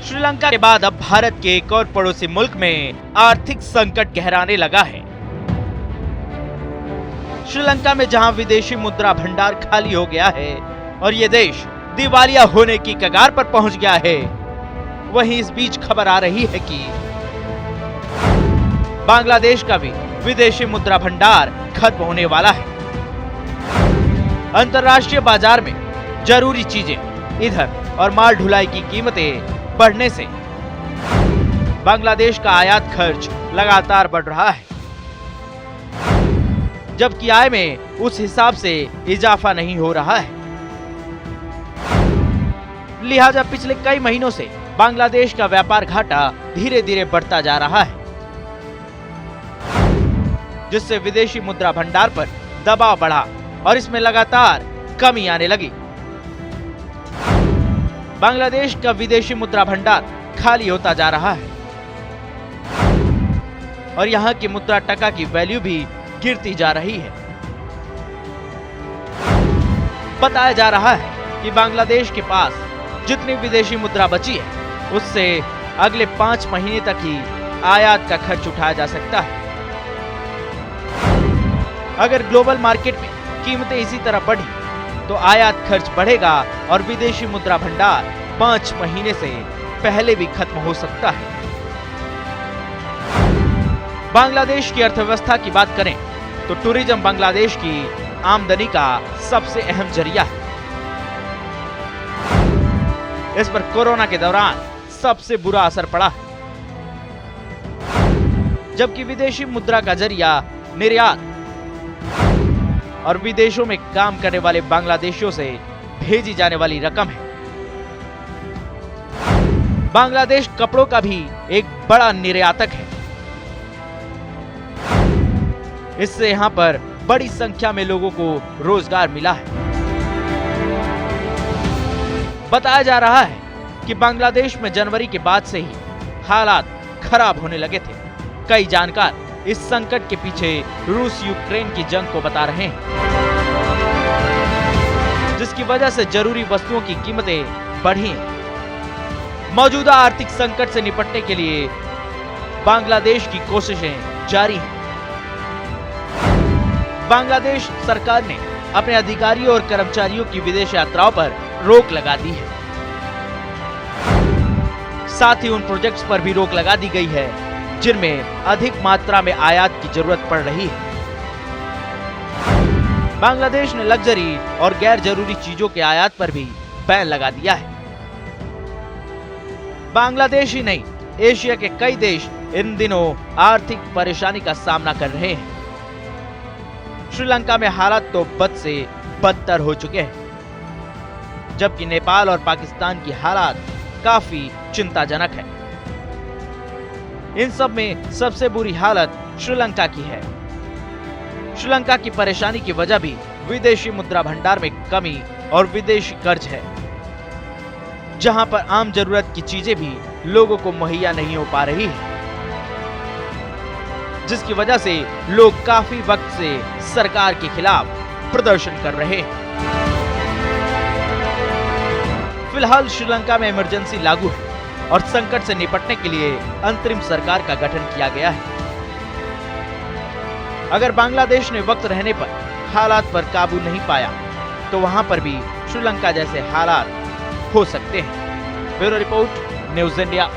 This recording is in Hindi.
श्रीलंका के बाद अब भारत के एक और पड़ोसी मुल्क में आर्थिक संकट गहराने लगा है। श्रीलंका में जहां विदेशी मुद्रा भंडार खाली हो गया है और ये देश दिवालिया होने की कगार पर पहुंच गया है, वहीं इस बीच खबर आ रही है कि बांग्लादेश का भी विदेशी मुद्रा भंडार खत्म होने वाला है। अंतर्राष्ट्रीय बाजार में जरूरी चीजें, ईंधन और माल ढुलाई की कीमतें बढ़ने से बांग्लादेश का आयात खर्च लगातार बढ़ रहा है, जबकि आय में उस हिसाब से इजाफा नहीं हो रहा है। लिहाजा पिछले कई महीनों से बांग्लादेश का व्यापार घाटा धीरे धीरे बढ़ता जा रहा है, जिससे विदेशी मुद्रा भंडार पर दबाव बढ़ा और इसमें लगातार कमी आने लगी। बांग्लादेश का विदेशी मुद्रा भंडार खाली होता जा रहा है और यहाँ की मुद्रा टका की वैल्यू भी गिरती जा रही है। बताया जा रहा है कि बांग्लादेश के पास जितनी विदेशी मुद्रा बची है, उससे अगले 5 महीने तक ही आयात का खर्च उठाया जा सकता है। अगर ग्लोबल मार्केट में कीमतें इसी तरह बढ़ी तो आयात खर्च बढ़ेगा और विदेशी मुद्रा भंडार 5 महीने से पहले भी खत्म हो सकता है। बांग्लादेश की अर्थव्यवस्था की बात करें तो टूरिज्म बांग्लादेश की आमदनी का सबसे अहम जरिया है। इस पर कोरोना के दौरान सबसे बुरा असर पड़ा है, जबकि विदेशी मुद्रा का जरिया निर्यात और विदेशों में काम करने वाले बांग्लादेशियों से भेजी जाने वाली रकम है। बांग्लादेश कपड़ों का भी एक बड़ा निर्यातक है। इससे यहां पर बड़ी संख्या में लोगों को रोजगार मिला है। बताया जा रहा है कि बांग्लादेश में जनवरी के बाद से ही हालात खराब होने लगे थे। कई जानकार इस संकट के पीछे रूस यूक्रेन की जंग को बता रहे हैं, जिसकी वजह से जरूरी वस्तुओं की कीमतें बढ़ी हैं। मौजूदा आर्थिक संकट से निपटने के लिए बांग्लादेश की कोशिशें जारी हैं। बांग्लादेश सरकार ने अपने अधिकारियों और कर्मचारियों की विदेश यात्राओं पर रोक लगा दी है। साथ ही उन प्रोजेक्ट्स पर भी रोक लगा दी गई है जिनमें अधिक मात्रा में आयात की जरूरत पड़ रही है। बांग्लादेश ने लग्जरी और गैर जरूरी चीजों के आयात पर भी बैन लगा दिया है। बांग्लादेश ही नहीं, एशिया के कई देश इन दिनों आर्थिक परेशानी का सामना कर रहे हैं। श्रीलंका में हालात तो बद से बदतर हो चुके हैं, जबकि नेपाल और पाकिस्तान की हालात काफी चिंताजनक है। इन सब में सबसे बुरी हालत श्रीलंका की है। श्रीलंका की परेशानी की वजह भी विदेशी मुद्रा भंडार में कमी और विदेशी कर्ज है, जहां पर आम जरूरत की चीजें भी लोगों को मुहैया नहीं हो पा रही है, जिसकी वजह से लोग काफी वक्त से सरकार के खिलाफ प्रदर्शन कर रहे हैं। फिलहाल श्रीलंका में इमरजेंसी लागू है और संकट से निपटने के लिए अंतरिम सरकार का गठन किया गया है। अगर बांग्लादेश ने वक्त रहने पर हालात पर काबू नहीं पाया तो वहां पर भी श्रीलंका जैसे हालात हो सकते हैं। Bureau report, news India.